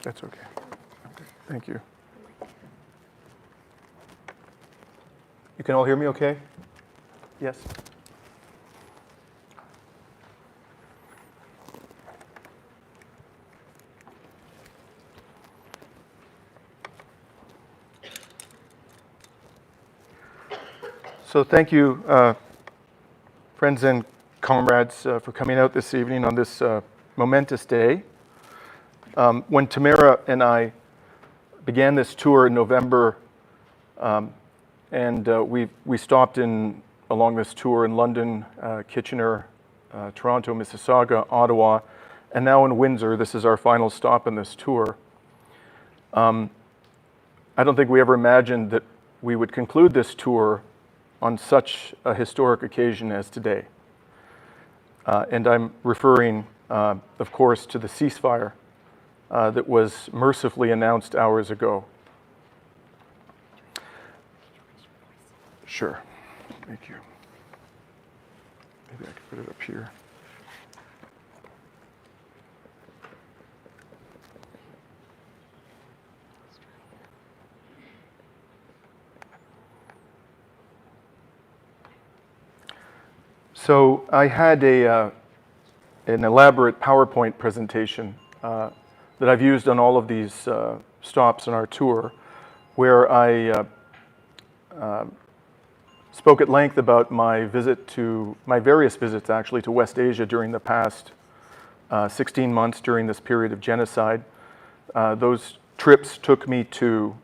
That's okay. Okay. Thank you. You can all hear me okay? Yes? So thank you, friends and comrades, for coming out this evening on this momentous day. When Tamara and I began this tour in November, we stopped along this tour in London, Kitchener, Toronto, Mississauga, Ottawa, and now in Windsor. This is our final stop in this tour. I don't think we ever imagined that we would conclude this tour on such a historic occasion as today. And I'm referring, of course, to the ceasefire that was mercifully announced hours ago. Sure. Thank you. Maybe I could put it up here. So I had an elaborate PowerPoint presentation that I've used on all of these stops on our tour, where I spoke at length about my various visits actually to West Asia during the past 16 months during this period of genocide. Those trips took me to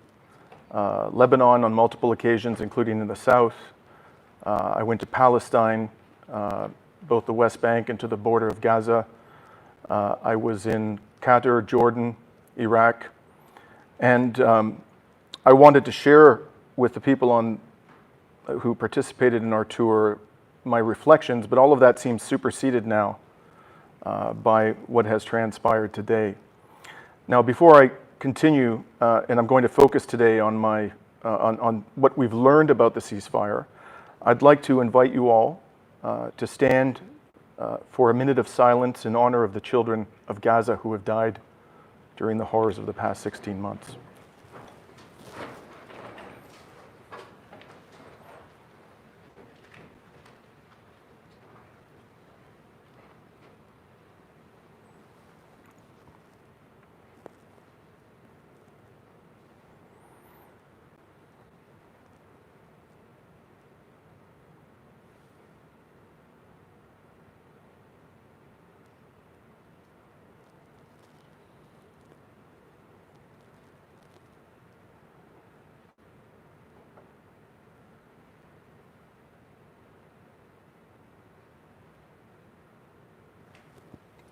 Lebanon on multiple occasions, including in the south. I went to Palestine, both the West Bank and to the border of Gaza. I was in Qatar, Jordan, Iraq, and I wanted to share with the people who participated in our tour my reflections, but all of that seems superseded now by what has transpired today. Now, before I continue, and I'm going to focus today on on what we've learned about the ceasefire, I'd like to invite you all to stand for a minute of silence in honor of the children of Gaza who have died during the horrors of the past 16 months.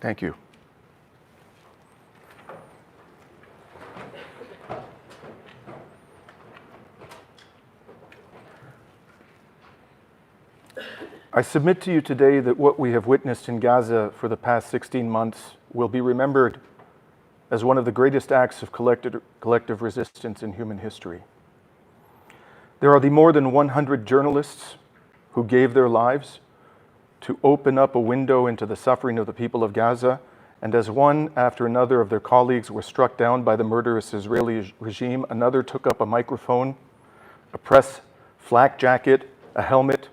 Thank you. I submit to you today that what we have witnessed in Gaza for the past 16 months will be remembered as one of the greatest acts of collective resistance in human history. There are the more than 100 journalists who gave their lives to open up a window into the suffering of the people of Gaza, and as one after another of their colleagues were struck down by the murderous Israeli regime, another took up a microphone, a press flak jacket, a helmet,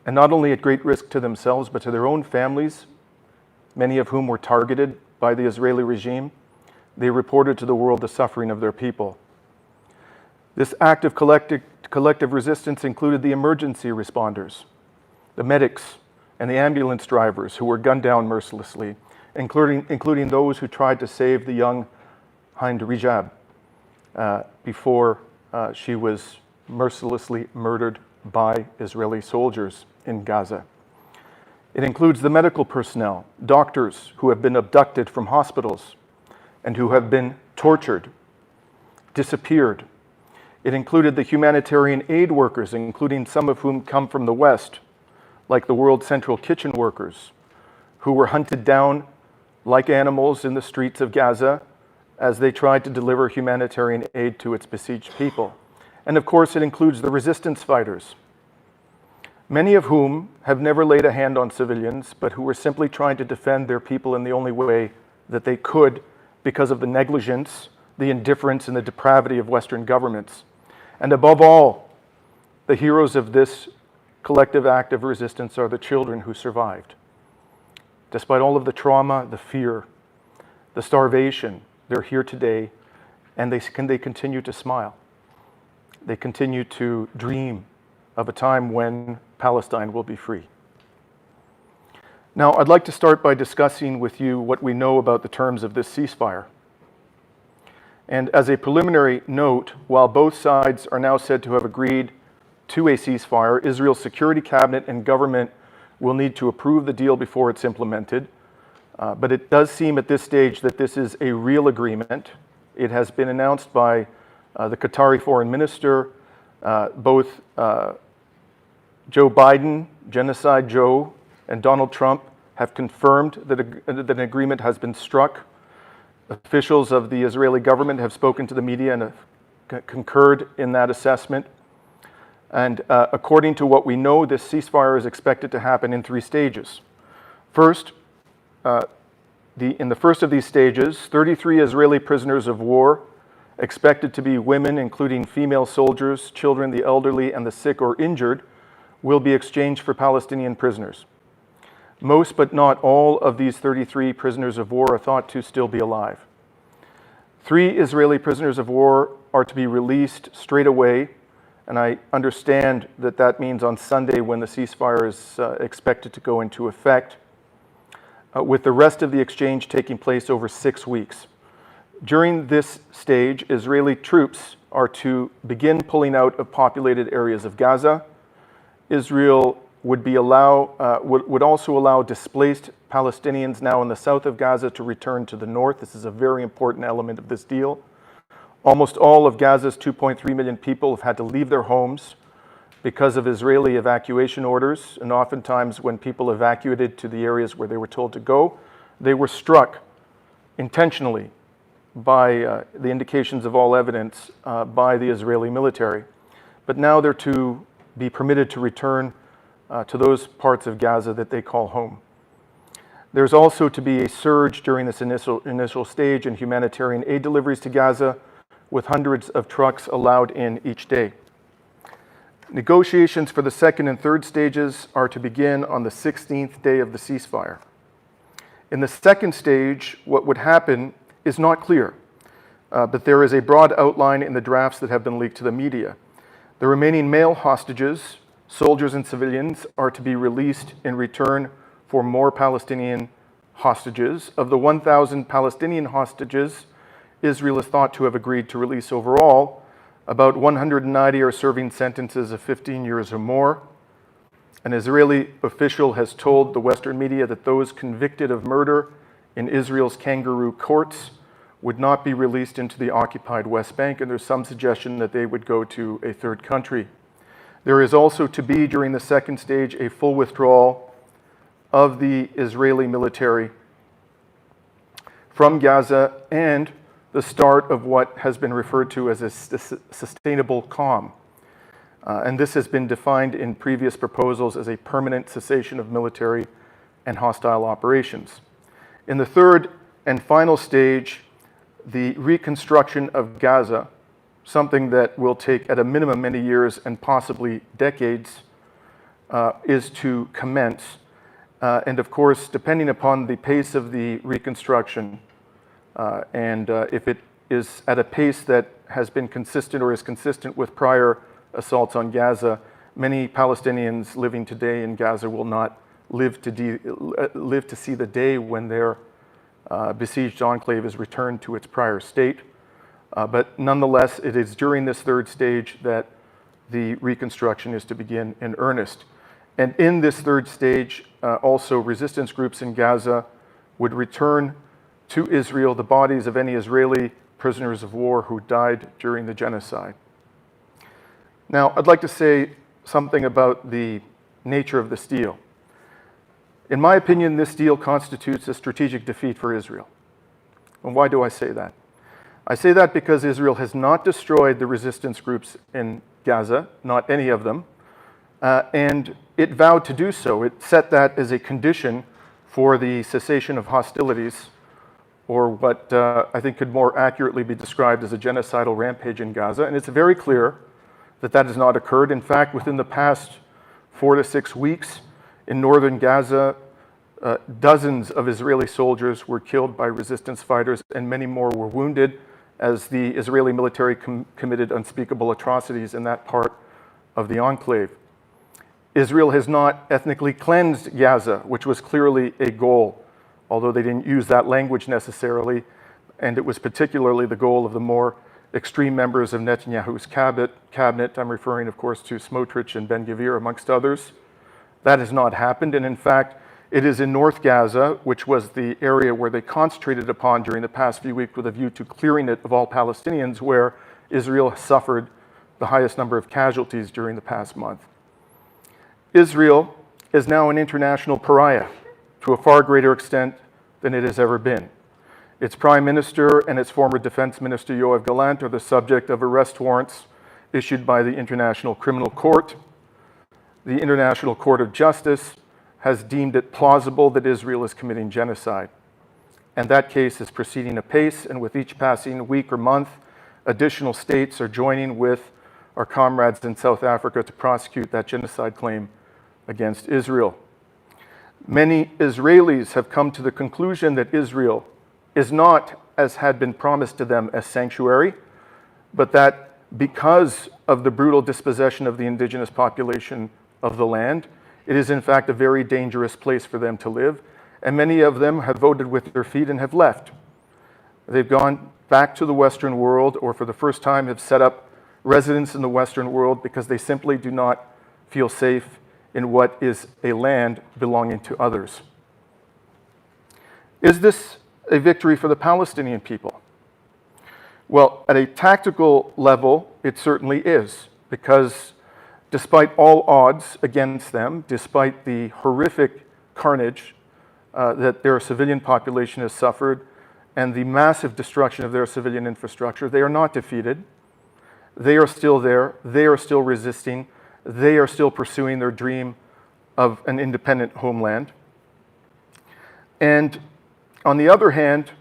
and not only at great risk to themselves, but to their own families, many of whom were targeted by the Israeli regime, they reported to the world the suffering of their people. This act of collective resistance included the emergency responders, the medics, and the ambulance drivers who were gunned down mercilessly, including those who tried to save the young Hind Rijab before she was mercilessly murdered by Israeli soldiers in Gaza. It includes the medical personnel, doctors who have been abducted from hospitals and who have been tortured, disappeared. It included the humanitarian aid workers, including some of whom come from the West, like the World Central Kitchen workers, who were hunted down like animals in the streets of Gaza as they tried to deliver humanitarian aid to its besieged people. And of course, it includes the resistance fighters, many of whom have never laid a hand on civilians, but who were simply trying to defend their people in the only way that they could because of the negligence, the indifference, and the depravity of Western governments. And above all, the heroes of this collective act of resistance are the children who survived. Despite all of the trauma, the fear, the starvation, they're here today, and they continue to smile. They continue to dream of a time when Palestine will be free. Now, I'd like to start by discussing with you what we know about the terms of this ceasefire. And as a preliminary note, while both sides are now said to have agreed to a ceasefire, Israel's Security Cabinet and government will need to approve the deal before it's implemented. But it does seem at this stage that this is a real agreement. It has been announced by the Qatari foreign minister. Both Joe Biden, Genocide Joe, and Donald Trump have confirmed that an agreement has been struck. Officials of the Israeli government have spoken to the media and have concurred in that assessment. And according to what we know, this ceasefire is expected to happen in 3 stages. First, in the first of these stages, 33 Israeli prisoners of war, expected to be women, including female soldiers, children, the elderly, and the sick or injured, will be exchanged for Palestinian prisoners. Most, but not all, of these 33 prisoners of war are thought to still be alive. 3 Israeli prisoners of war are to be released straight away, and I understand that that means on Sunday when the ceasefire is expected to go into effect, with the rest of the exchange taking place over 6 weeks. During this stage, Israeli troops are to begin pulling out of populated areas of Gaza. Israel would also allow displaced Palestinians now in the south of Gaza to return to the north. This is a very important element of this deal. Almost all of Gaza's 2.3 million people have had to leave their homes because of Israeli evacuation orders, and oftentimes when people evacuated to the areas where they were told to go, they were struck intentionally by the indications of all evidence by the Israeli military. But now they're to be permitted to return to those parts of Gaza that they call home. There's also to be a surge during this initial stage in humanitarian aid deliveries to Gaza, with hundreds of trucks allowed in each day. Negotiations for the second and third stages are to begin on the 16th day of the ceasefire. In the second stage, what would happen is not clear, but there is a broad outline in the drafts that have been leaked to the media. The remaining male hostages, soldiers and civilians, are to be released in return for more Palestinian hostages. Of the 1,000 Palestinian hostages Israel is thought to have agreed to release overall, about 190 are serving sentences of 15 years or more. An Israeli official has told the Western media that those convicted of murder in Israel's kangaroo courts would not be released into the occupied West Bank, and there's some suggestion that they would go to a third country. There is also to be, during the second stage, a full withdrawal of the Israeli military from Gaza and the start of what has been referred to as a sustainable calm. And this has been defined in previous proposals as a permanent cessation of military and hostile operations. In the third and final stage, the reconstruction of Gaza, something that will take at a minimum many years and possibly decades, is to commence. And of course, depending upon the pace of the reconstruction, and if it is at a pace that has been consistent or is consistent with prior assaults on Gaza, many Palestinians living today in Gaza will not live to see the day when their besieged enclave is returned to its prior state. But nonetheless, it is during this third stage that the reconstruction is to begin in earnest. And in this third stage, also resistance groups in Gaza would return to Israel the bodies of any Israeli prisoners of war who died during the genocide. Now, I'd like to say something about the nature of this deal. In my opinion, this deal constitutes a strategic defeat for Israel. And why do I say that? I say that because Israel has not destroyed the resistance groups in Gaza, not any of them, and it vowed to do so. It set that as a condition for the cessation of hostilities, or what I think could more accurately be described as a genocidal rampage in Gaza. And it's very clear that that has not occurred. In fact, within the past 4 to 6 weeks in northern Gaza, dozens of Israeli soldiers were killed by resistance fighters, and many more were wounded as the Israeli military committed unspeakable atrocities in that part of the enclave. Israel has not ethnically cleansed Gaza, which was clearly a goal, although they didn't use that language necessarily, and it was particularly the goal of the more extreme members of Netanyahu's cabinet. I'm referring, of course, to Smotrich and Ben-Gvir, amongst others. That has not happened, and in fact, it is in North Gaza, which was the area where they concentrated upon during the past few weeks with a view to clearing it of all Palestinians, where Israel suffered the highest number of casualties during the past month. Israel is now an international pariah to a far greater extent than it has ever been. Its prime minister and its former defense minister, Yoav Gallant, are the subject of arrest warrants issued by the International Criminal Court. The International Court of Justice has deemed it plausible that Israel is committing genocide. And that case is proceeding apace, and with each passing week or month, additional states are joining with our comrades in South Africa to prosecute that genocide claim against Israel. Many Israelis have come to the conclusion that Israel is not, as had been promised to them, a sanctuary, but that because of the brutal dispossession of the indigenous population of the land, it is in fact a very dangerous place for them to live, and many of them have voted with their feet and have left. They've gone back to the Western world, or for the first time have set up residence in the Western world because they simply do not feel safe in what is a land belonging to others. Is this a victory for the Palestinian people? Well, at a tactical level, it certainly is, because despite all odds against them, despite the horrific carnage that their civilian population has suffered and the massive destruction of their civilian infrastructure, they are not defeated. They are still there. They are still resisting. They are still pursuing their dream of an independent homeland. And on the other hand,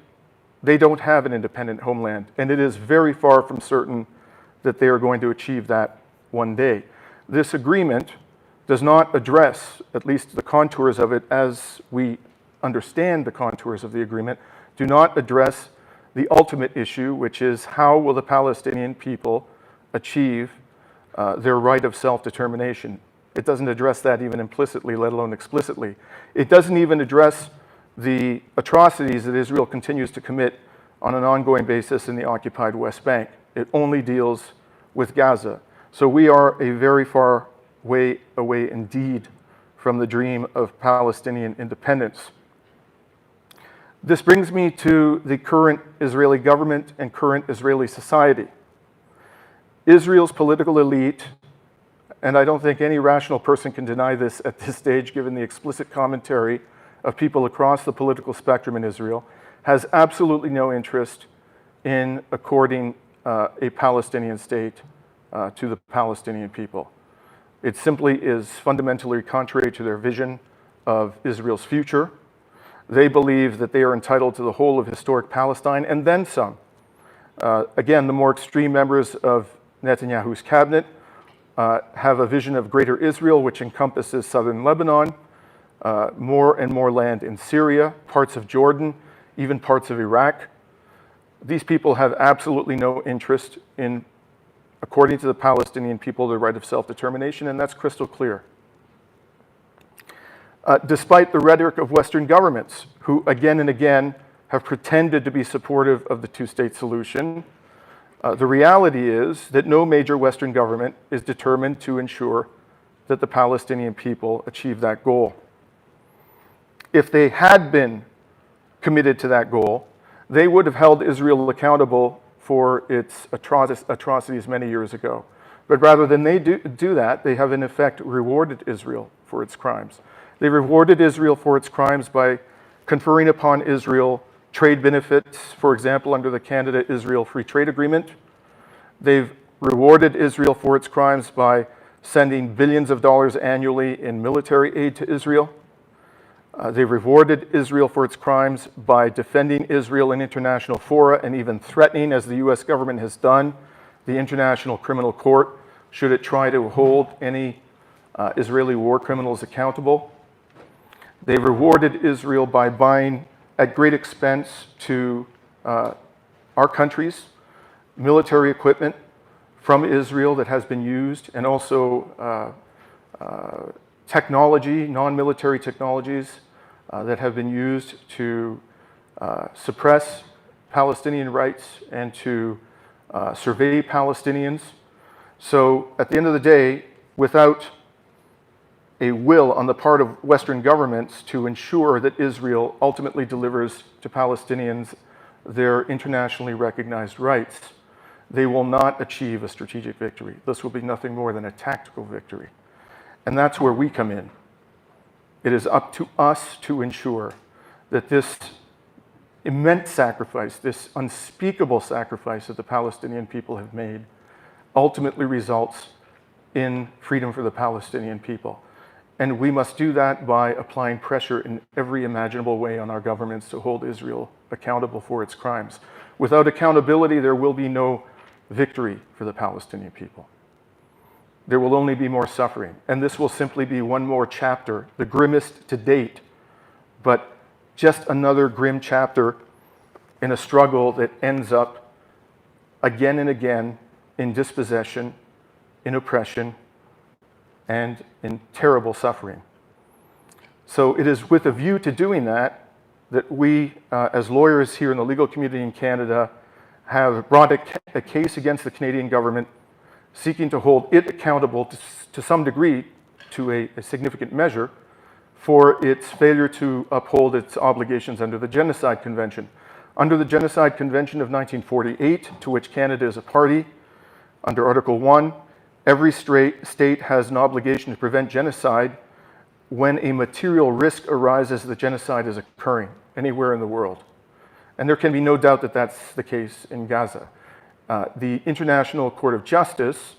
they don't have an independent homeland, and it is very far from certain that they are going to achieve that one day. This agreement does not address, at least the contours of it as we understand the contours of the agreement, do not address the ultimate issue, which is how will the Palestinian people achieve their right of self-determination. It doesn't address that even implicitly, let alone explicitly. It doesn't even address the atrocities that Israel continues to commit on an ongoing basis in the occupied West Bank. It only deals with Gaza. So we are a very far way away indeed from the dream of Palestinian independence. This brings me to the current Israeli government and current Israeli society. Israel's political elite, and I don't think any rational person can deny this at this stage given the explicit commentary of people across the political spectrum in Israel, has absolutely no interest in according a Palestinian state to the Palestinian people. It simply is fundamentally contrary to their vision of Israel's future. They believe that they are entitled to the whole of historic Palestine and then some. Again, the more extreme members of Netanyahu's cabinet have a vision of greater Israel, which encompasses southern Lebanon, more and more land in Syria, parts of Jordan, even parts of Iraq. These people have absolutely no interest in, according to the Palestinian people, the right of self-determination, and that's crystal clear. Despite the rhetoric of Western governments, who again and again have pretended to be supportive of the two-state solution, the reality is that no major Western government is determined to ensure that the Palestinian people achieve that goal. If they had been committed to that goal, they would have held Israel accountable for its atrocities many years ago. But rather than they do that, they have in effect rewarded Israel for its crimes. They rewarded Israel for its crimes by conferring upon Israel trade benefits, for example, under the Canada-Israel Free Trade Agreement. They've rewarded Israel for its crimes by sending billions of dollars annually in military aid to Israel. They rewarded Israel for its crimes by defending Israel in international fora and even threatening, as the US government has done, the International Criminal Court should it try to hold any Israeli war criminals accountable. They rewarded Israel by buying, at great expense to our countries, military equipment from Israel that has been used, and also technology, non-military technologies that have been used to suppress Palestinian rights and to survey Palestinians. So at the end of the day, without a will on the part of Western governments to ensure that Israel ultimately delivers to Palestinians their internationally recognized rights, they will not achieve a strategic victory. This will be nothing more than a tactical victory. And that's where we come in. It is up to us to ensure that this immense sacrifice, this unspeakable sacrifice that the Palestinian people have made, ultimately results in freedom for the Palestinian people. And we must do that by applying pressure in every imaginable way on our governments to hold Israel accountable for its crimes. Without accountability, there will be no victory for the Palestinian people. There will only be more suffering. And this will simply be one more chapter, the grimmest to date, but just another grim chapter in a struggle that ends up again and again in dispossession, in oppression, and in terrible suffering. So it is with a view to doing that that we, as lawyers here in the legal community in Canada, have brought a case against the Canadian government seeking to hold it accountable to some degree, to a significant measure, for its failure to uphold its obligations under the Genocide Convention. Under the Genocide Convention of 1948, to which Canada is a party, under Article 1, every state has an obligation to prevent genocide when a material risk arises that genocide is occurring anywhere in the world. And there can be no doubt that that's the case in Gaza. The International Court of Justice,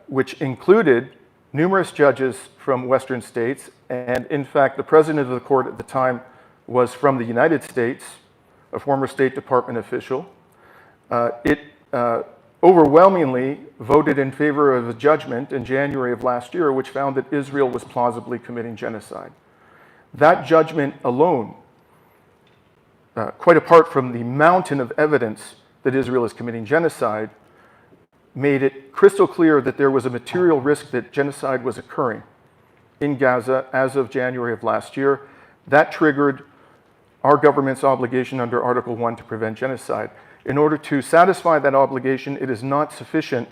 which included numerous judges from Western states, and in fact, the president of the court at the time was from the United States, a former State Department official. It overwhelmingly voted in favor of a judgment in January of last year, which found that Israel was plausibly committing genocide. That judgment alone, quite apart from the mountain of evidence that Israel is committing genocide, made it crystal clear that there was a material risk that genocide was occurring in Gaza as of January of last year. That triggered our government's obligation under Article 1 to prevent genocide. In order to satisfy that obligation, it is not sufficient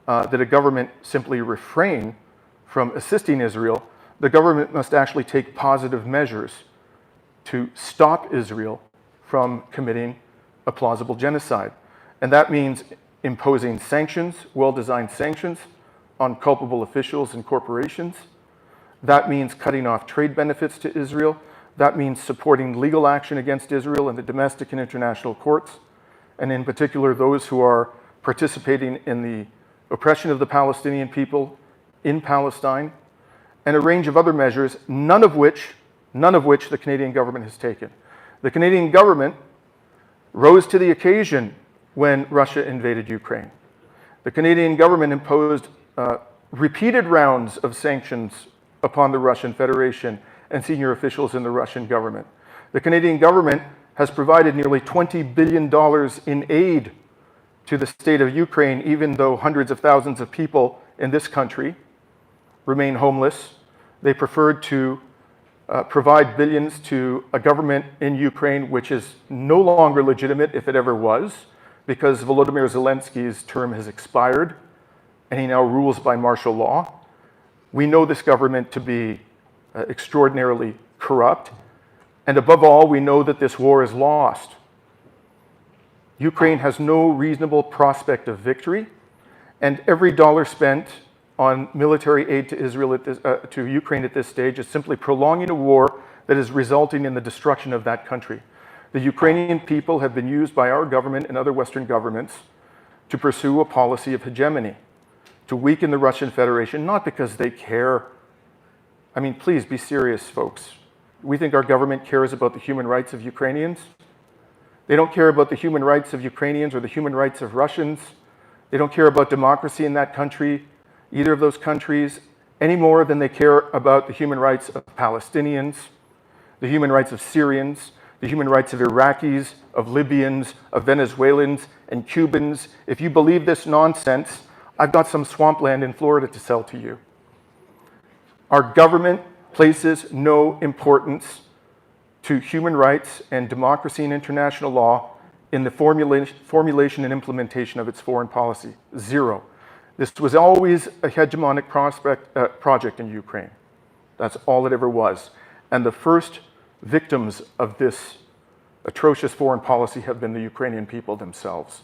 that a government simply refrain from assisting Israel. The government must actually take positive measures to stop Israel from committing a plausible genocide. And that means imposing sanctions, well-designed sanctions, on culpable officials and corporations. That means cutting off trade benefits to Israel. That means supporting legal action against Israel in the domestic and international courts, and in particular those who are participating in the oppression of the Palestinian people in Palestine, and a range of other measures, none of which the Canadian government has taken. The Canadian government rose to the occasion when Russia invaded Ukraine. The Canadian government imposed repeated rounds of sanctions upon the Russian Federation and senior officials in the Russian government. The Canadian government has provided nearly $20 billion in aid to the state of Ukraine, even though hundreds of thousands of people in this country remain homeless. They preferred to provide billions to a government in Ukraine which is no longer legitimate, if it ever was, because Volodymyr Zelensky's term has expired and he now rules by martial law. We know this government to be extraordinarily corrupt, and above all, we know that this war is lost. Ukraine has no reasonable prospect of victory, and every dollar spent on military aid to Israel to Ukraine at this stage is simply prolonging a war that is resulting in the destruction of that country. The Ukrainian people have been used by our government and other Western governments to pursue a policy of hegemony, to weaken the Russian Federation, not because they care. I mean, please be serious, folks. We think our government cares about the human rights of Ukrainians. They don't care about the human rights of Ukrainians or the human rights of Russians. They don't care about democracy in that country, either of those countries, any more than they care about the human rights of Palestinians, the human rights of Syrians, the human rights of Iraqis, of Libyans, of Venezuelans, and Cubans. If you believe this nonsense, I've got some swampland in Florida to sell to you. Our government places no importance to human rights and democracy and international law in the formulation and implementation of its foreign policy. Zero. This was always a hegemonic project in Ukraine. That's all it ever was. And the first victims of this atrocious foreign policy have been the Ukrainian people themselves.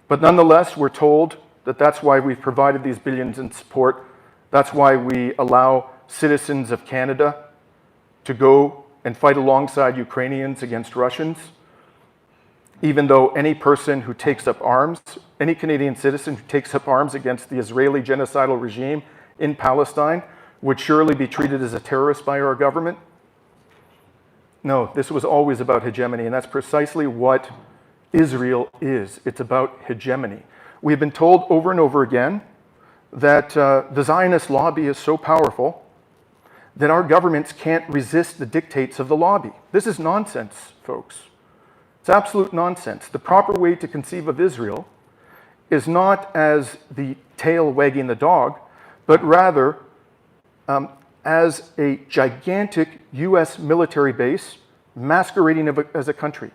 But nonetheless, we're told that that's why we've provided these billions in support. That's why we allow citizens of Canada to go and fight alongside Ukrainians against Russians, even though any person who takes up arms, any Canadian citizen who takes up arms against the Israeli genocidal regime in Palestine would surely be treated as a terrorist by our government. No, this was always about hegemony, and that's precisely what Israel is. It's about hegemony. We've been told over and over again that the Zionist lobby is so powerful that our governments can't resist the dictates of the lobby. This is nonsense, folks. It's absolute nonsense. The proper way to conceive of Israel is not as the tail wagging the dog, but rather as a gigantic US military base masquerading as a country.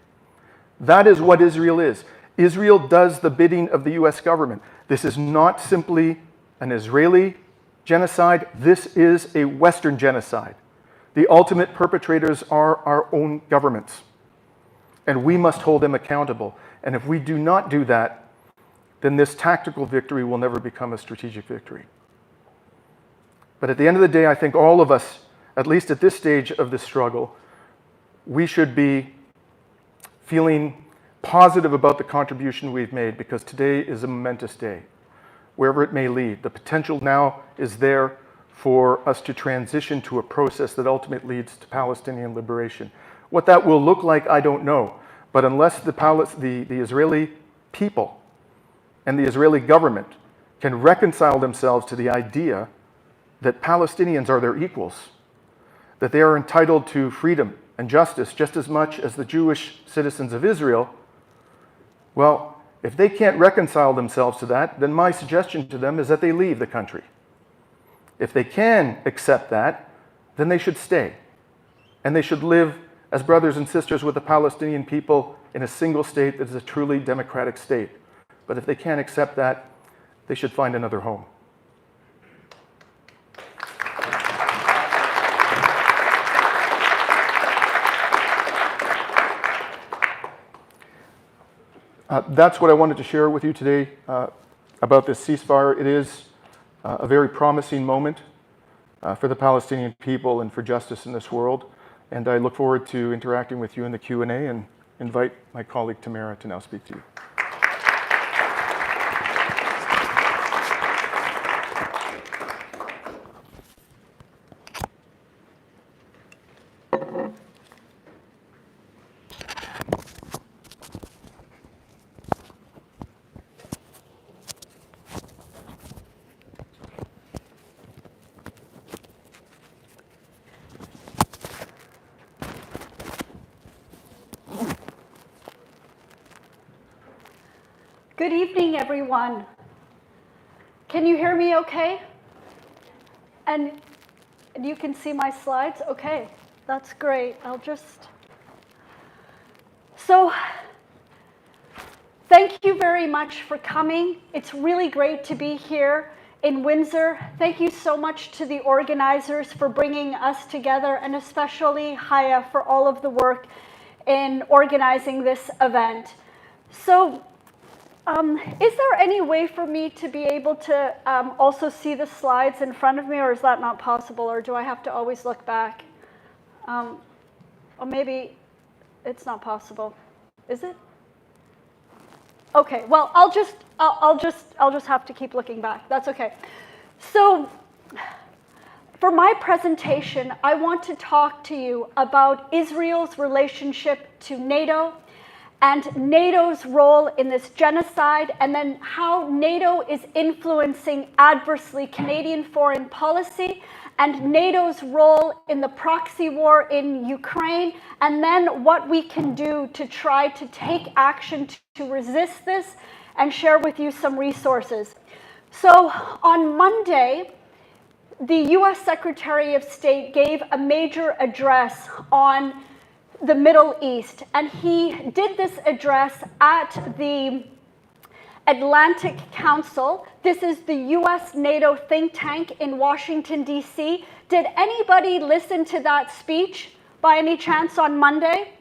That is what Israel is. Israel does the bidding of the US government. This is not simply an Israeli genocide. This is a Western genocide. The ultimate perpetrators are our own governments, and we must hold them accountable. And if we do not do that, then this tactical victory will never become a strategic victory. But at the end of the day, I think all of us, at least at this stage of this struggle, we should be feeling positive about the contribution we've made, because today is a momentous day. Wherever it may lead, the potential now is there for us to transition to a process that ultimately leads to Palestinian liberation. What that will look like, I don't know. But unless the Israeli people and the Israeli government can reconcile themselves to the idea that Palestinians are their equals, that they are entitled to freedom and justice just as much as the Jewish citizens of Israel, well, if they can't reconcile themselves to that, then my suggestion to them is that they leave the country. If they can accept that, then they should stay. And they should live as brothers and sisters with the Palestinian people in a single state that is a truly democratic state. But if they can't accept that, they should find another home. That's what I wanted to share with you today about this ceasefire. It is a very promising moment for the Palestinian people and for justice in this world. And I look forward to interacting with you in the Q&A and invite my colleague Tamara to now speak to you. Good evening, everyone. Can you hear me okay? And you can see my slides? Okay, that's great. So, thank you very much for coming. It's really great to be here in Windsor. Thank you so much to the organizers for bringing us together, and especially Haya for all of the work in organizing this event. So, is there any way for me to be able to also see the slides in front of me, or is that not possible, or do I have to always look back? Or maybe it's not possible. Is it? Okay. Well, I'll just have to keep looking back. That's okay. So, For my presentation, I want to talk to you about Israel's relationship to NATO and NATO's role in this genocide, and then how NATO is influencing adversely Canadian foreign policy, and NATO's role in the proxy war in Ukraine, and then what we can do to try to take action to resist this, and share with you some resources. So on Monday, the US Secretary of State gave a major address on the Middle East, and he did this address at the Atlantic Council. This is the US NATO think tank in Washington, D.C. Did anybody listen to that speech by any chance on Monday?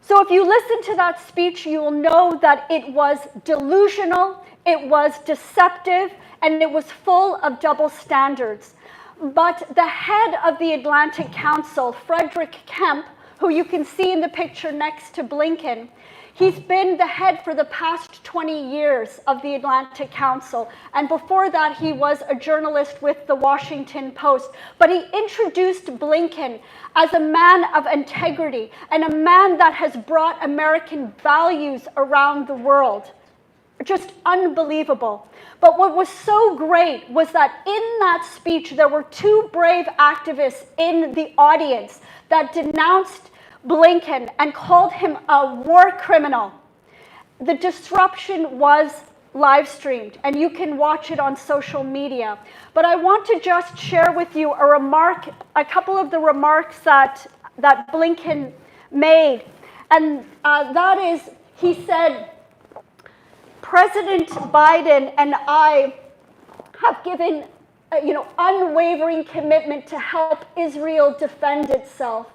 So if you listen to that speech, you will know that it was delusional, it was deceptive, and it was full of double standards. But the head of the Atlantic Council, Frederick Kemp, who you can see in the picture next to Blinken, he's been the head for the past 20 years of the Atlantic Council. And before that, he was a journalist with the Washington Post. But he introduced Blinken as a man of integrity and a man that has brought American values around the world. Just unbelievable. But what was so great was that in that speech, there were two brave activists in the audience that denounced Blinken and called him a war criminal. The disruption was live streamed, and you can watch it on social media. But I want to just share with you a couple of the remarks that Blinken made. And that is, he said, President Biden and I have given unwavering commitment to help Israel defend itself.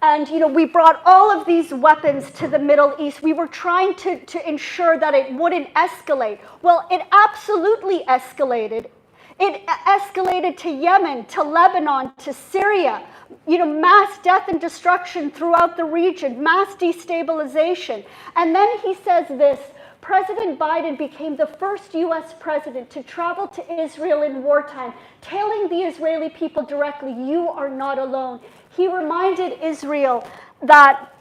And we brought all of these weapons to the Middle East. We were trying to ensure that it wouldn't escalate. Well, it absolutely escalated. It escalated to Yemen, to Lebanon, to Syria. Mass death and destruction throughout the region, mass destabilization. And then he says this: President Biden became the first US president to travel to Israel in wartime, telling the Israeli people directly, you are not alone. He reminded Israel that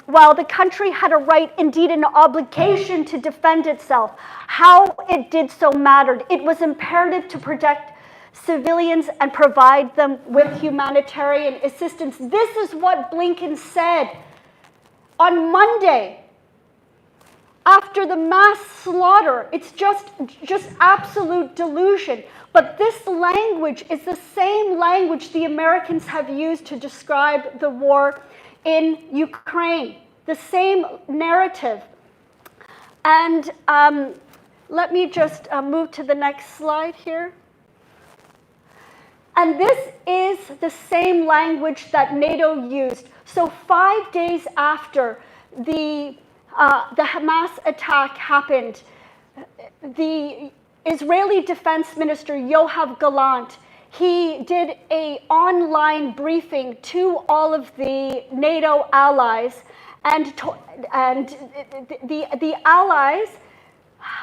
while the country had a right, indeed an obligation to defend itself, how it did so mattered. It was imperative to protect civilians and provide them with humanitarian assistance. This is what Blinken said on Monday. After the mass slaughter, it's just absolute delusion. But this language is the same language the Americans have used to describe the war in Ukraine, the same narrative. And let me just move to the next slide here. And this is the same language that NATO used. So 5 days after the Hamas attack happened, the Israeli Defense Minister Yoav Gallant, he did an online briefing to all of the NATO allies, and the allies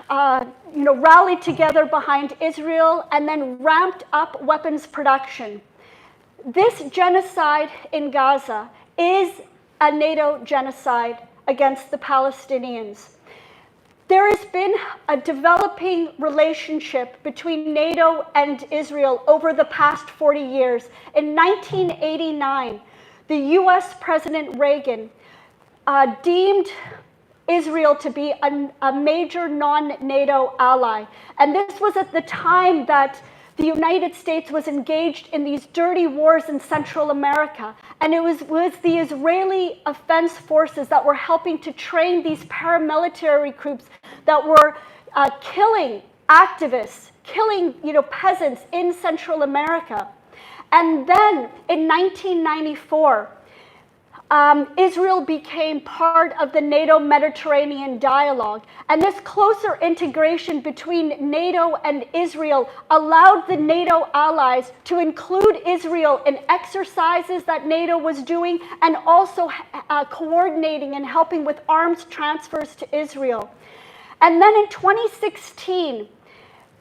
rallied together behind Israel and then ramped up weapons production. This genocide in Gaza is a NATO genocide against the Palestinians. There has been a developing relationship between NATO and Israel over the past 40 years. In 1989, the US President Reagan deemed Israel to be a major non-NATO ally. And this was at the time that the United States was engaged in these dirty wars in Central America. And it was the Israeli Defense Forces that were helping to train these paramilitary groups that were killing activists, killing peasants in Central America. And then in 1994, Israel became part of the NATO Mediterranean dialogue. And this closer integration between NATO and Israel allowed the NATO allies to include Israel in exercises that NATO was doing, and also coordinating and helping with arms transfers to Israel. And then in 2016,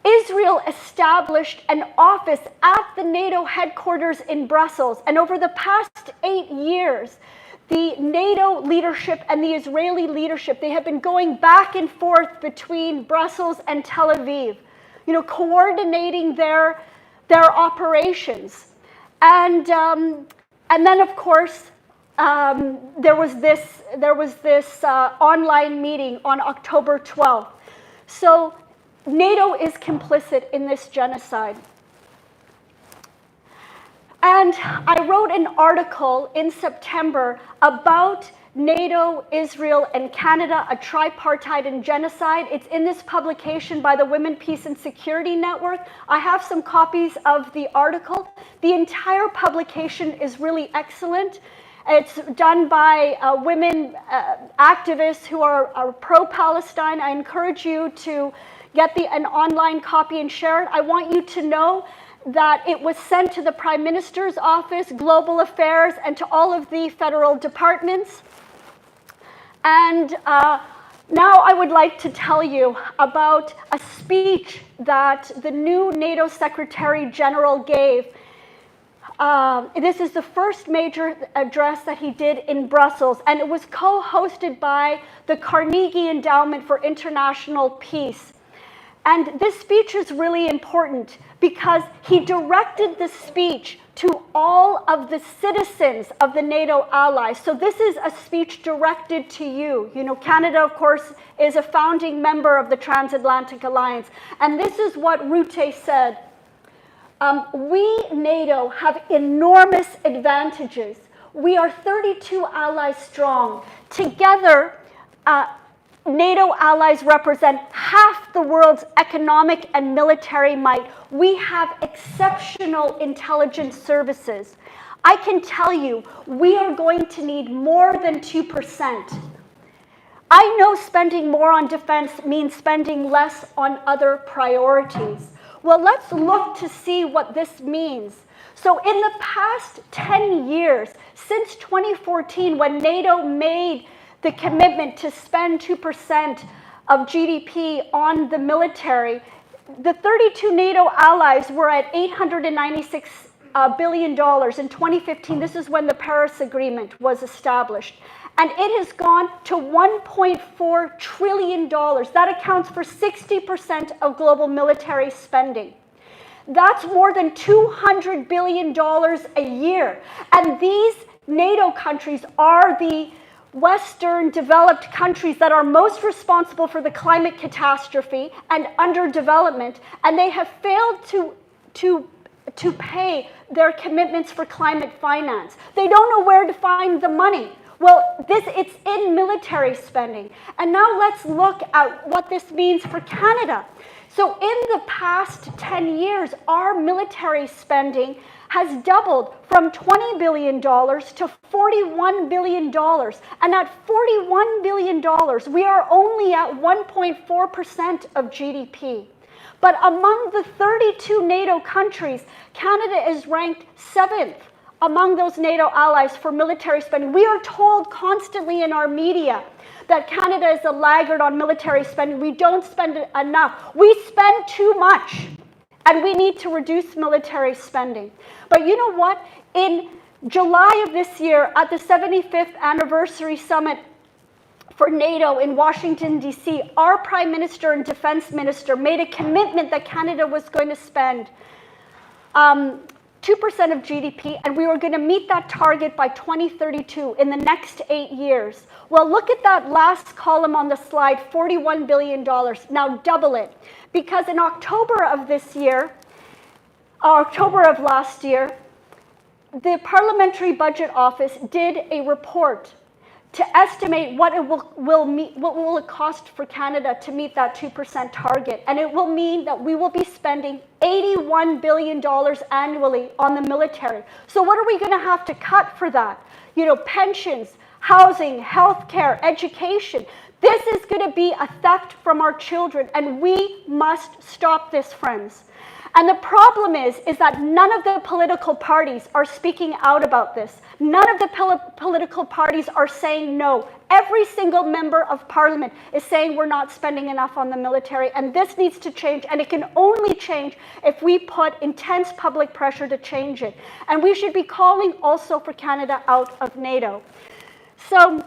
Israel established an office at the NATO headquarters in Brussels, and over the past 8 years, the NATO leadership and the Israeli leadership, they have been going back and forth between Brussels and Tel Aviv, coordinating their operations. And then, of course, there was this online meeting on October 12th. So NATO is complicit in this genocide. And I wrote an article in September about NATO, Israel, and Canada, a tripartite and genocide. It's in this publication by the Women, Peace, and Security Network. I have some copies of the article. The entire publication is really excellent. It's done by women activists who are pro-Palestine. I encourage you to get an online copy and share it. I want you to know that it was sent to the Prime Minister's office, Global Affairs, and to all of the federal departments. And now I would like to tell you about a speech that the new NATO Secretary General gave. This is the first major address that he did in Brussels, and it was co-hosted by the Carnegie Endowment for International Peace. And this speech is really important because he directed the speech to all of the citizens of the NATO allies. So this is a speech directed to you. Canada, of course, is a founding member of the Transatlantic Alliance. And this is what Rutte said. We, NATO, have enormous advantages. We are 32 allies strong. Together, NATO allies represent half the world's economic and military might. We have exceptional intelligence services. I can tell you, we are going to need more than 2%. I know spending more on defense means spending less on other priorities. Well, let's look to see what this means. So in the past 10 years, since 2014, when NATO made the commitment to spend 2% of GDP on the military, the 32 NATO allies were at $896 billion in 2015. This is when the Paris Agreement was established. And it has gone to $1.4 trillion. That accounts for 60% of global military spending. That's more than $200 billion a year. And these NATO countries are the Western developed countries that are most responsible for the climate catastrophe and underdevelopment, and they have failed to pay their commitments for climate finance. They don't know where to find the money. Well, it's in military spending. And now let's look at what this means for Canada. So in the past 10 years, our military spending has doubled from $20 billion to $41 billion. And at $41 billion, we are only at 1.4% of GDP. But among the 32 NATO countries, Canada is ranked 7th among those NATO allies for military spending. We are told constantly in our media that Canada is a laggard on military spending. We don't spend enough. We spend too much, and we need to reduce military spending. But you know what? In July of this year, at the 75th anniversary summit for NATO in Washington, D.C., our Prime Minister and Defense Minister made a commitment that Canada was going to spend 2% of GDP, and we were going to meet that target by 2032 in the next 8 years. Well, look at that last column on the slide, $41 billion. Now double it, because in October of last year, the Parliamentary Budget Office did a report to estimate what will it cost for Canada to meet that 2% target. And it will mean that we will be spending $81 billion annually on the military. So what are we going to have to cut for that? Pensions, housing, healthcare, education. This is going to be a theft from our children, and we must stop this, friends. And the problem is that none of the political parties are speaking out about this. None of the political parties are saying no. Every single member of parliament is saying we're not spending enough on the military, and this needs to change, and it can only change if we put intense public pressure to change it. And we should be calling also for Canada out of NATO. So,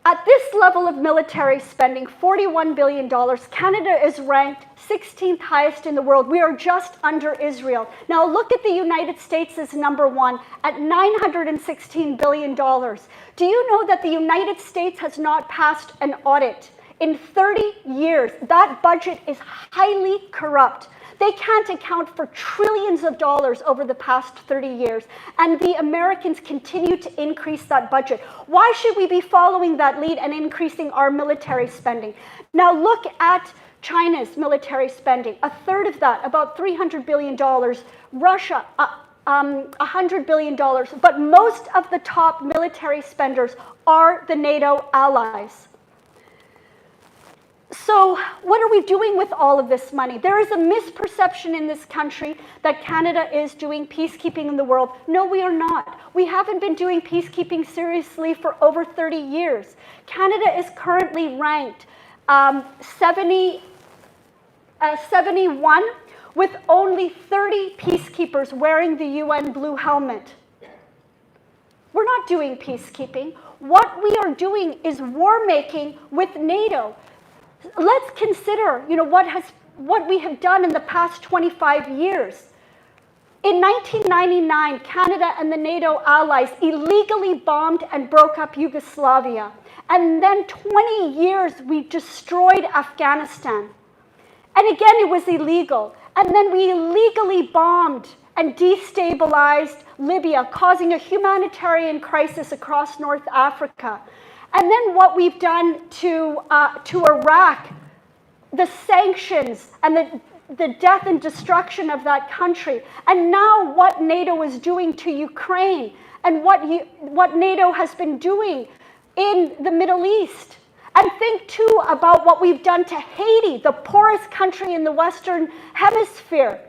at this level of military spending, $41 billion, Canada is ranked 16th highest in the world. We are just under Israel. Now look at the United States as number one at $916 billion. Do you know that the United States has not passed an audit in 30 years? That budget is highly corrupt. They can't account for trillions of dollars over the past 30 years, and the Americans continue to increase that budget. Why should we be following that lead and increasing our military spending? Now look at China's military spending, a third of that, about $300 billion. Russia, $100 billion, but most of the top military spenders are the NATO allies. So what are we doing with all of this money? There is a misperception in this country that Canada is doing peacekeeping in the world. No, we are not. We haven't been doing peacekeeping seriously for over 30 years. Canada is currently ranked 71 with only 30 peacekeepers wearing the UN blue helmet. We're not doing peacekeeping. What we are doing is war making with NATO. Let's consider, what we have done in the past 25 years. In 1999, Canada and the NATO allies illegally bombed and broke up Yugoslavia. And then 20 years, we destroyed Afghanistan. And again, it was illegal. And then we illegally bombed and destabilized Libya, causing a humanitarian crisis across North Africa. And then what we've done to Iraq, the sanctions and the death and destruction of that country. And now what NATO is doing to Ukraine and what NATO has been doing in the Middle East. And think too about what we've done to Haiti, the poorest country in the Western Hemisphere.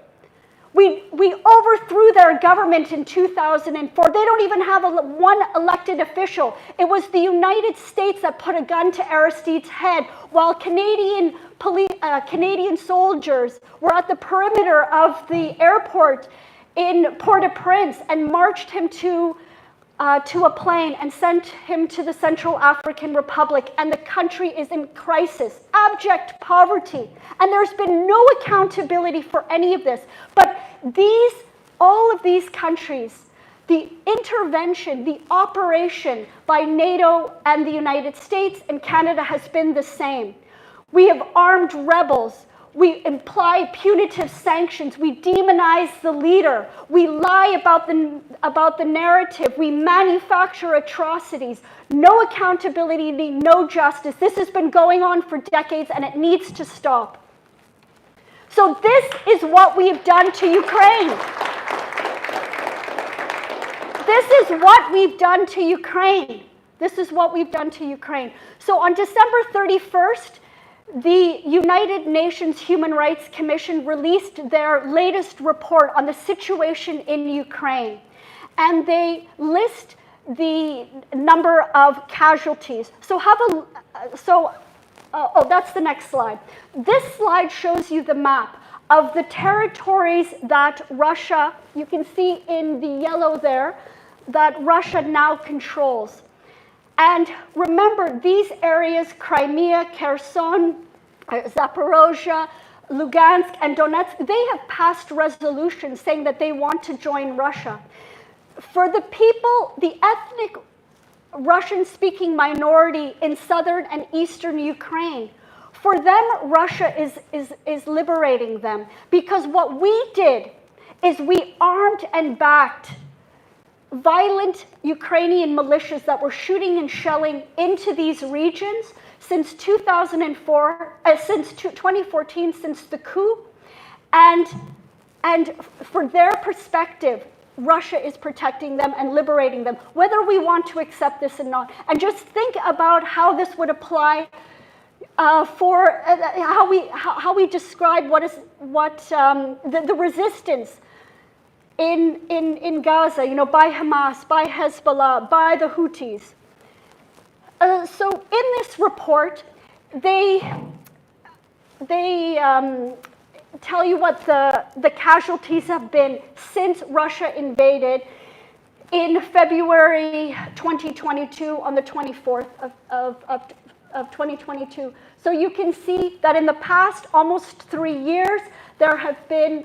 We overthrew their government in 2004. They don't even have one elected official. It was the United States that put a gun to Aristide's head while Canadian soldiers were at the perimeter of the airport in Port-au-Prince and marched him to a plane and sent him to the Central African Republic, and the country is in crisis, abject poverty, and there's been no accountability for any of this. But all of these countries, the intervention, the operation by NATO and the United States and Canada has been the same. We have armed rebels. We imply punitive sanctions. We demonize the leader. We lie about the narrative. We manufacture atrocities. No accountability, no justice. This has been going on for decades, and it needs to stop. So this is what we have done to Ukraine. This is what we've done to Ukraine. This is what we've done to Ukraine. So on December 31st, the United Nations Human Rights Commission released their latest report on the situation in Ukraine. And they list the number of casualties. That's the next slide. This slide shows you the map of the territories that Russia, you can see in the yellow there, that Russia now controls. And remember, these areas, Crimea, Kherson, Zaporozhye, Lugansk, and Donetsk, they have passed resolutions saying that they want to join Russia. For the people, the ethnic Russian-speaking minority in southern and eastern Ukraine, for them, Russia is liberating them. Because what we did is we armed and backed violent Ukrainian militias that were shooting and shelling into these regions since 2014, since the coup. And for their perspective, Russia is protecting them and liberating them, whether we want to accept this or not. And just think about how this would apply for how we describe the resistance in Gaza, by Hamas, by Hezbollah, by the Houthis. So in this report, they tell you what the casualties have been since Russia invaded in February 2022, on the 24th of 2022. So you can see that in the past almost 3 years, there have been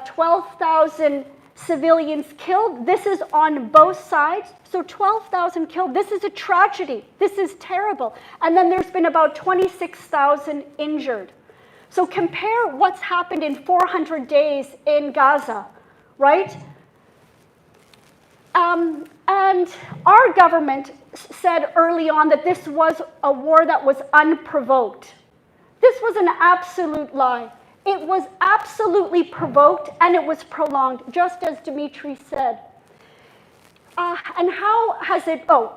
12,000 civilians killed. This is on both sides. So 12,000 killed. This is a tragedy. This is terrible. And then there's been about 26,000 injured. So compare what's happened in 400 days in Gaza, right? And our government said early on that this was a war that was unprovoked. This was an absolute lie. It was absolutely provoked and it was prolonged, just as Dimitri said. And how has it? The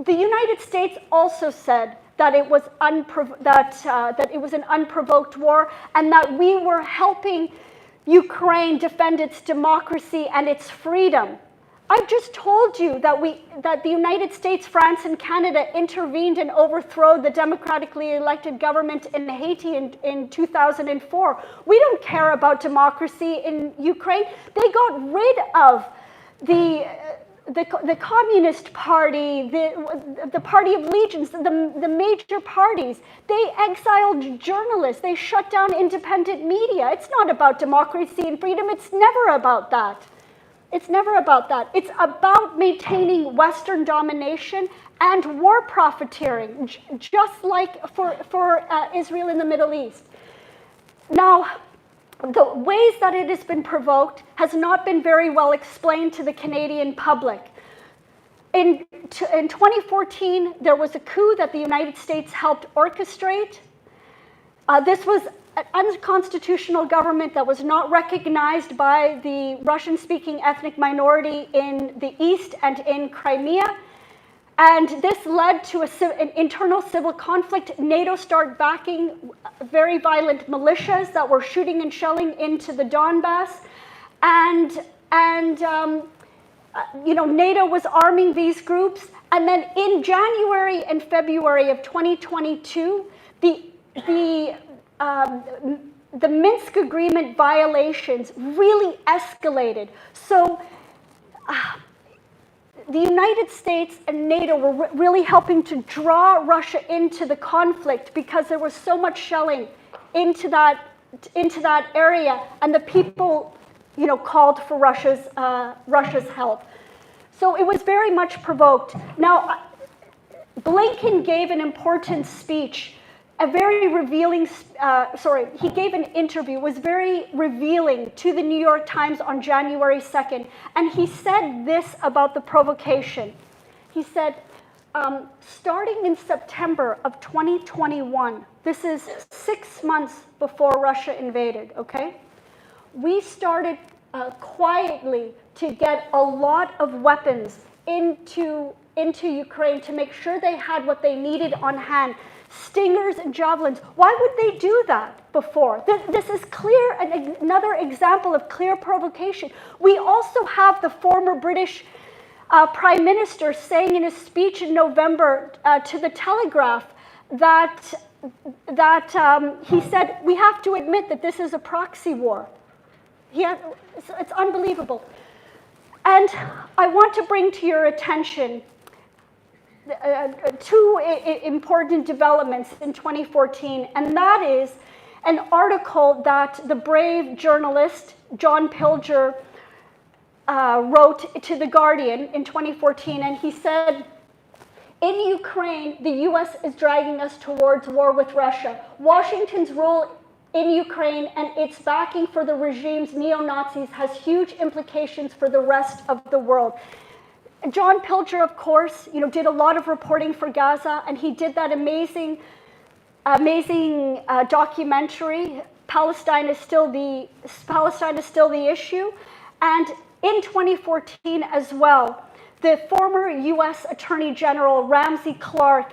United States also said that it was that it was an unprovoked war, and that we were helping Ukraine defend its democracy and its freedom. I just told you that the United States, France, and Canada intervened and overthrew the democratically elected government in Haiti in 2004. We don't care about democracy in Ukraine. They got rid of the Communist Party, the Party of Legions, the major parties. They exiled journalists. They shut down independent media. It's not about democracy and freedom. It's never about that. It's never about that. It's about maintaining Western domination and war profiteering, just like for Israel in the Middle East. Now, the ways that it has been provoked has not been very well explained to the Canadian public. In 2014, there was a coup that the United States helped orchestrate. This was an unconstitutional government that was not recognized by the Russian-speaking ethnic minority in the East and in Crimea. And this led to an internal civil conflict. NATO started backing very violent militias that were shooting and shelling into the Donbass. And NATO was arming these groups. And then in January and February of 2022, the Minsk agreement violations really escalated. So the United States and NATO were really helping to draw Russia into the conflict because there was so much shelling into that area, and the people, called for Russia's help. So it was very much provoked. Now, Blinken gave an important speech. He gave an interview, was very revealing to the New York Times on January 2nd. And he said this about the provocation. He said, starting in September of 2021, this is 6 months before Russia invaded, okay? We started quietly to get a lot of weapons into Ukraine to make sure they had what they needed on hand. Stingers and javelins. Why would they do that before? This is clear, another example of clear provocation. We also have the former British Prime Minister saying in his speech in November to the Telegraph that he said, we have to admit that this is a proxy war. It's unbelievable. And I want to bring to your attention two important developments in 2014, and that is an article that the brave journalist John Pilger wrote to The Guardian in 2014, and he said, in Ukraine, the US is dragging us towards war with Russia. Washington's role in Ukraine and its backing for the regime's neo-Nazis has huge implications for the rest of the world. John Pilger, of course, did a lot of reporting for Gaza, and he did that amazing documentary. Palestine is still the issue, and in 2014 as well, the former U.S. Attorney General Ramsey Clark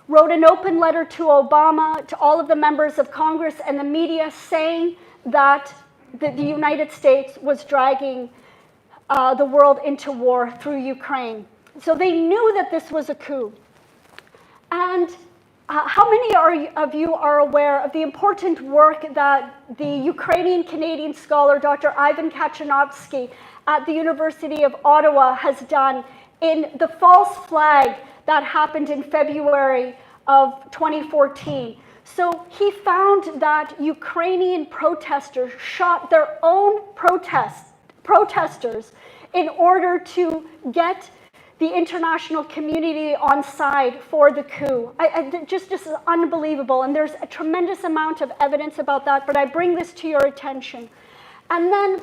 wrote an open letter to Obama, to all of the members of Congress and the media, saying that the United States was dragging the world into war through Ukraine. So they knew that this was a coup. And how many of you are aware of the important work that the Ukrainian-Canadian scholar Dr. Ivan Kachanovsky at the University of Ottawa has done in the false flag that happened in February of 2014? So he found that Ukrainian protesters shot their own protesters in order to get the international community on side for the coup. Just this is unbelievable, and there's a tremendous amount of evidence about that, but I bring this to your attention. And then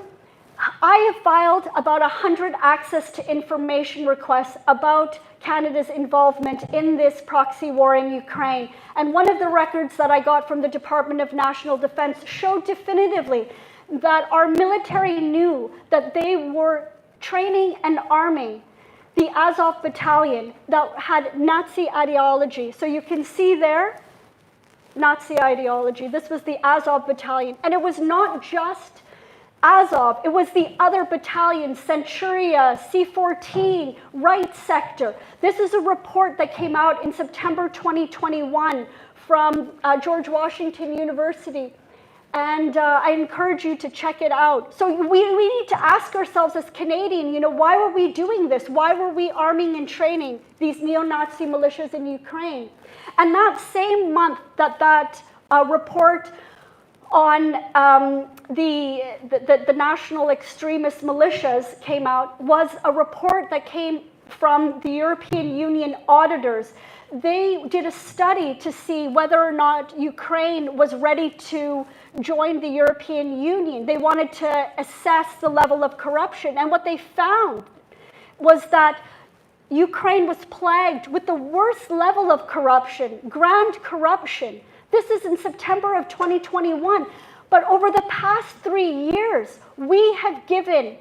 I have filed about 100 access to information requests about Canada's involvement in this proxy war in Ukraine. And one of the records that I got from the Department of National Defense showed definitively that our military knew that they were training and arming the Azov battalion that had Nazi ideology. So you can see there, Nazi ideology. This was the Azov battalion. And it was not just Azov, it was the other battalions, Centuria, C-14, Right Sector. This is a report that came out in September 2021 from George Washington University. And I encourage you to check it out. So we need to ask ourselves as Canadian, why were we doing this? Why were we arming and training these neo-Nazi militias in Ukraine? And that same month that report on the national extremist militias came out was a report that came from the European Union auditors. They did a study to see whether or not Ukraine was ready to join the European Union. They wanted to assess the level of corruption. And what they found was that Ukraine was plagued with the worst level of corruption, grand corruption. This is in September of 2021. But over the past 3 years, we have given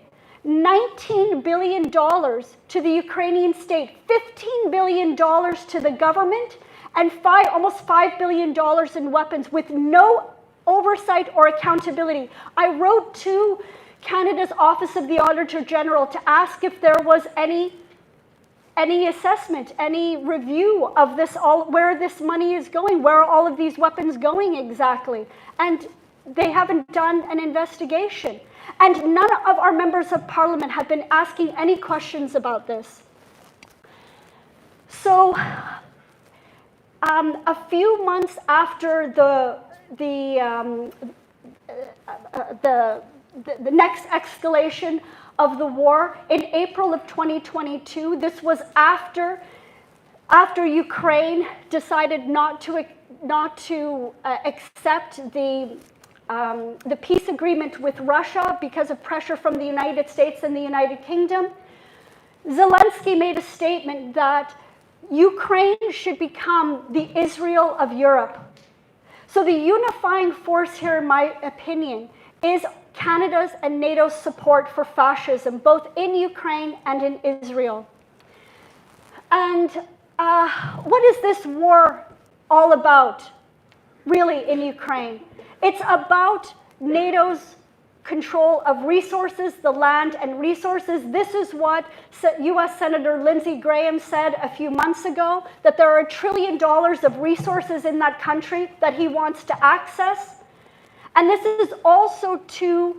$19 billion to the Ukrainian state, $15 billion to the government, and almost $5 billion in weapons with no oversight or accountability. I wrote to Canada's Office of the Auditor General to ask if there was any assessment, any review of this, where this money is going, where are all of these weapons going exactly. And they haven't done an investigation. And none of our members of parliament have been asking any questions about this. So a few months after the next escalation of the war, in April of 2022, this was after Ukraine decided not to accept the peace agreement with Russia because of pressure from the United States and the United Kingdom. Zelensky made a statement that Ukraine should become the Israel of Europe. So the unifying force here, in my opinion, is Canada's and NATO's support for fascism, both in Ukraine and in Israel. And what is this war all about, really, in Ukraine? It's about NATO's control of resources, the land and resources. This is what US Senator Lindsey Graham said a few months ago, that there are $1 trillion of resources in that country that he wants to access. And this is also to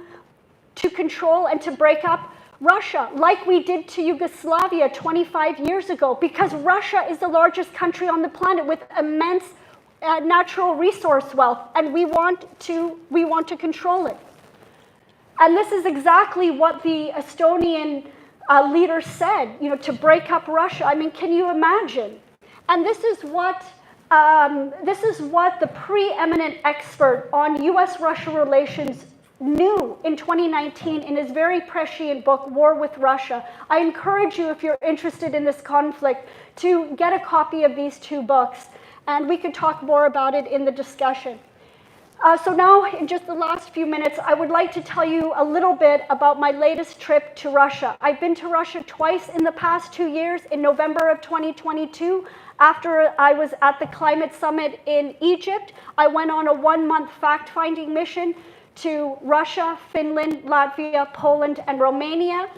control and to break up Russia, like we did to Yugoslavia 25 years ago, because Russia is the largest country on the planet with immense natural resource wealth, and we want to control it. And this is exactly what the Estonian leader said, to break up Russia. I mean, can you imagine? And this is what the preeminent expert on US-Russia relations knew in 2019 in his very prescient book, War with Russia. I encourage you, if you're interested in this conflict, to get a copy of these two books, and we could talk more about it in the discussion. So now, in just the last few minutes, I would like to tell you a little bit about my latest trip to Russia. I've been to Russia twice in the past 2 years. In November of 2022, after I was at the climate summit in Egypt, I went on a 1-month fact-finding mission to Russia, Finland, Latvia, Poland, and Romania,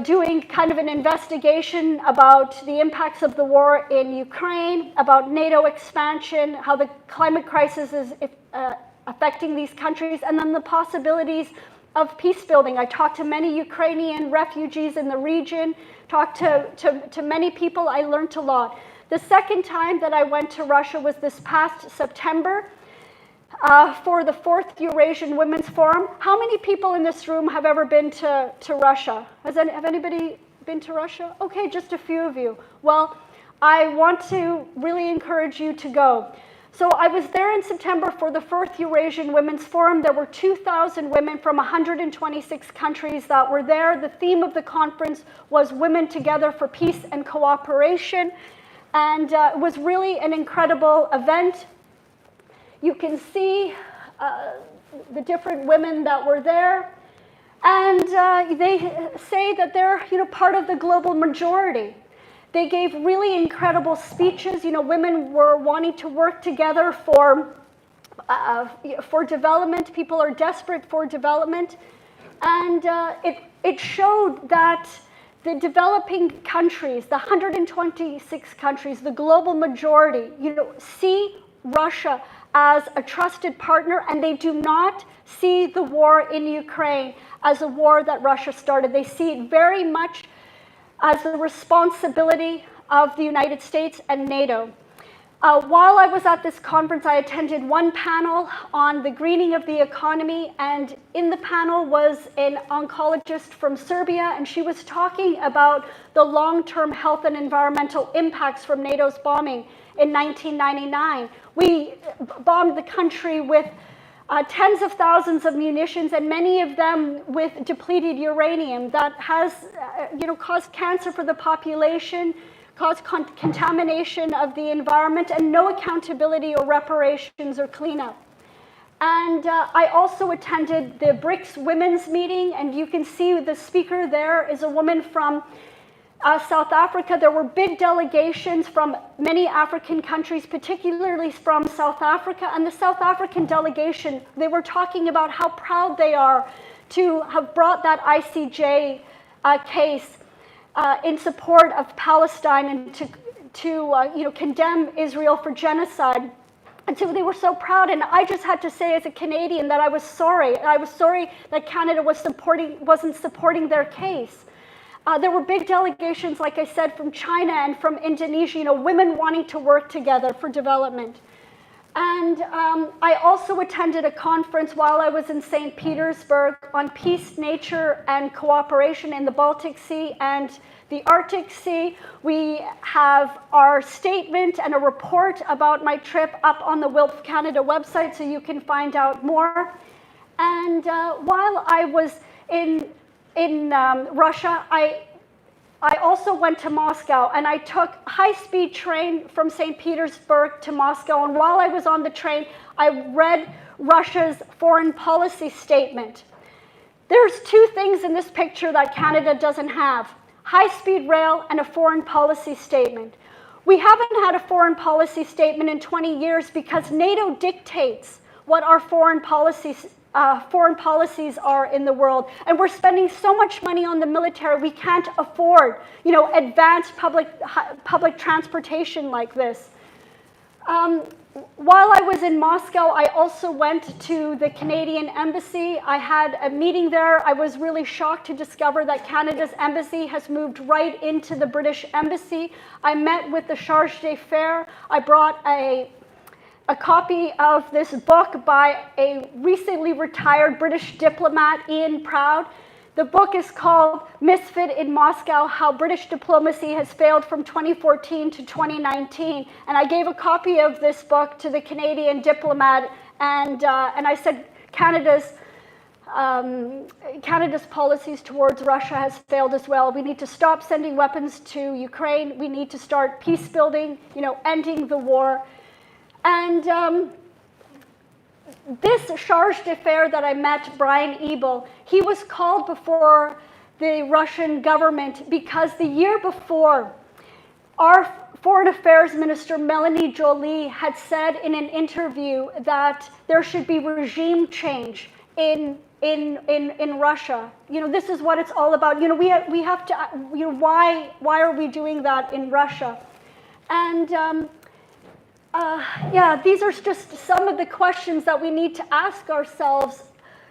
doing kind of an investigation about the impacts of the war in Ukraine, about NATO expansion, how the climate crisis is affecting these countries, and then the possibilities of peace building. I talked to many Ukrainian refugees in the region, talked to many people. I learned a lot. The second time that I went to Russia was this past September for the 4th Eurasian Women's Forum. How many people in this room have ever been to Russia? Have anybody been to Russia? Okay, just a few of you. Well, I want to really encourage you to go. So I was there in September for the 4th Eurasian Women's Forum. There were 2,000 women from 126 countries that were there. The theme of the conference was Women Together for Peace and Cooperation. And it was really an incredible event. You can see the different women that were there. And they say that they're part of the global majority. They gave really incredible speeches. Women were wanting to work together for development. People are desperate for development. And it showed that the developing countries, the 126 countries, the global majority, see Russia as a trusted partner, and they do not see the war in Ukraine as a war that Russia started. They see it very much as the responsibility of the United States and NATO. While I was at this conference, I attended one panel on the greening of the economy, and in the panel was an oncologist from Serbia, and she was talking about the long-term health and environmental impacts from NATO's bombing in 1999. We bombed the country with tens of thousands of munitions, and many of them with depleted uranium that has caused cancer for the population, caused contamination of the environment, and no accountability or reparations or cleanup. And I also attended the BRICS Women's Meeting, and you can see the speaker there is a woman from South Africa. There were big delegations from many African countries, particularly from South Africa. And the South African delegation, they were talking about how proud they are to have brought that ICJ case in support of Palestine and to condemn Israel for genocide. And so they were so proud, and I just had to say as a Canadian that I was sorry. I was sorry that Canada wasn't supporting their case. There were big delegations, like I said, from China and from Indonesia, women wanting to work together for development. And I also attended a conference while I was in St. Petersburg on peace, nature, and cooperation in the Baltic Sea and the Arctic Sea. We have our statement and a report about my trip up on the WILPF Canada website, so you can find out more. And while I was in Russia, I also went to Moscow, and I took a high-speed train from St. Petersburg to Moscow. And while I was on the train, I read Russia's foreign policy statement. There's 2 things in this picture that Canada doesn't have: high-speed rail and a foreign policy statement. We haven't had a foreign policy statement in 20 years because NATO dictates what our foreign policies are in the world, and we're spending so much money on the military we can't afford, advanced public transportation like this. While I was in Moscow, I also went to the Canadian Embassy. I had a meeting there. I was really shocked to discover that Canada's embassy has moved right into the British Embassy. I met with the Charge d'Affaires. I brought a copy of this book by a recently retired British diplomat, Ian Proud. The book is called Misfit in Moscow: How British Diplomacy Has Failed from 2014 to 2019. And I gave a copy of this book to the Canadian diplomat, and I said Canada's policies towards Russia has failed as well. We need to stop sending weapons to Ukraine. We need to start peace building, ending the war. And this charge d'affaires that I met, Brian Ebel, he was called before the Russian government because the year before, our Foreign Affairs Minister Melanie Joly had said in an interview that there should be regime change in Russia. You know, this is what it's all about. You know, we have to, you know, why are we doing that in Russia? And yeah, these are just some of the questions that we need to ask ourselves.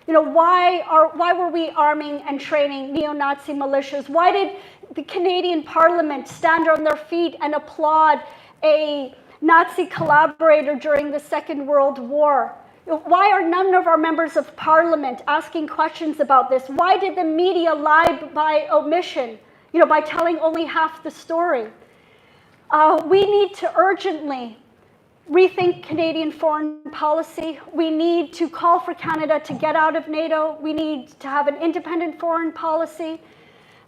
You know, why were we arming and training neo-Nazi militias? Why did the Canadian Parliament stand on their feet and applaud a Nazi collaborator during the Second World War? Why are none of our members of Parliament asking questions about this? Why did the media lie by omission, you know, by telling only half the story? We need to urgently rethink Canadian foreign policy. We need to call for Canada to get out of NATO. We need to have an independent foreign policy.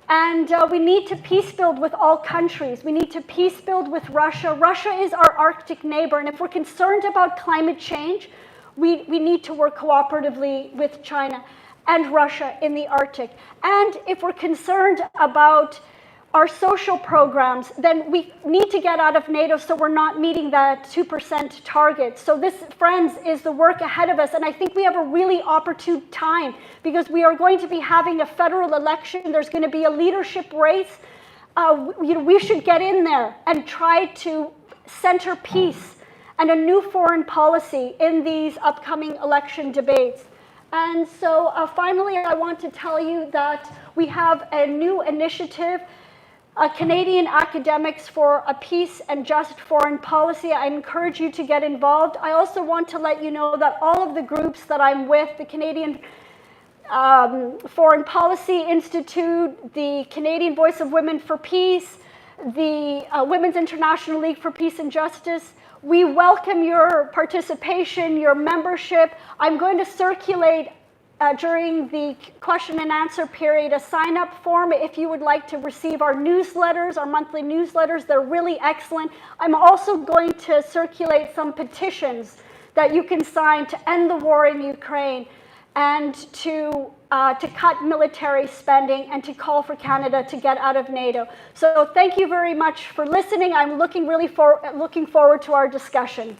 And we need to peace build with all countries. We need to peace build with Russia. Russia is our Arctic neighbor. And if we're concerned about climate change, we need to work cooperatively with China and Russia in the Arctic. And if we're concerned about our social programs, then we need to get out of NATO so we're not meeting that 2% target. So this, friends, is the work ahead of us. And I think we have a really opportune time because we are going to be having a federal election. There's going to be a leadership race. You know, we should get in there and try to center peace and a new foreign policy in these upcoming election debates. And so finally, I want to tell you that we have a new initiative, Canadian Academics for a Peace and Just Foreign Policy. I encourage you to get involved. I also want to let you know that all of the groups that I'm with, the Canadian Foreign Policy Institute, the Canadian Voice of Women for Peace, the Women's International League for Peace and Justice, we welcome your participation, your membership. I'm going to circulate during the question and answer period a sign-up form if you would like to receive our newsletters, our monthly newsletters. They're really excellent. I'm also going to circulate some petitions that you can sign to end the war in Ukraine and to cut military spending and to call for Canada to get out of NATO. So thank you very much for listening. I'm looking forward to our discussion.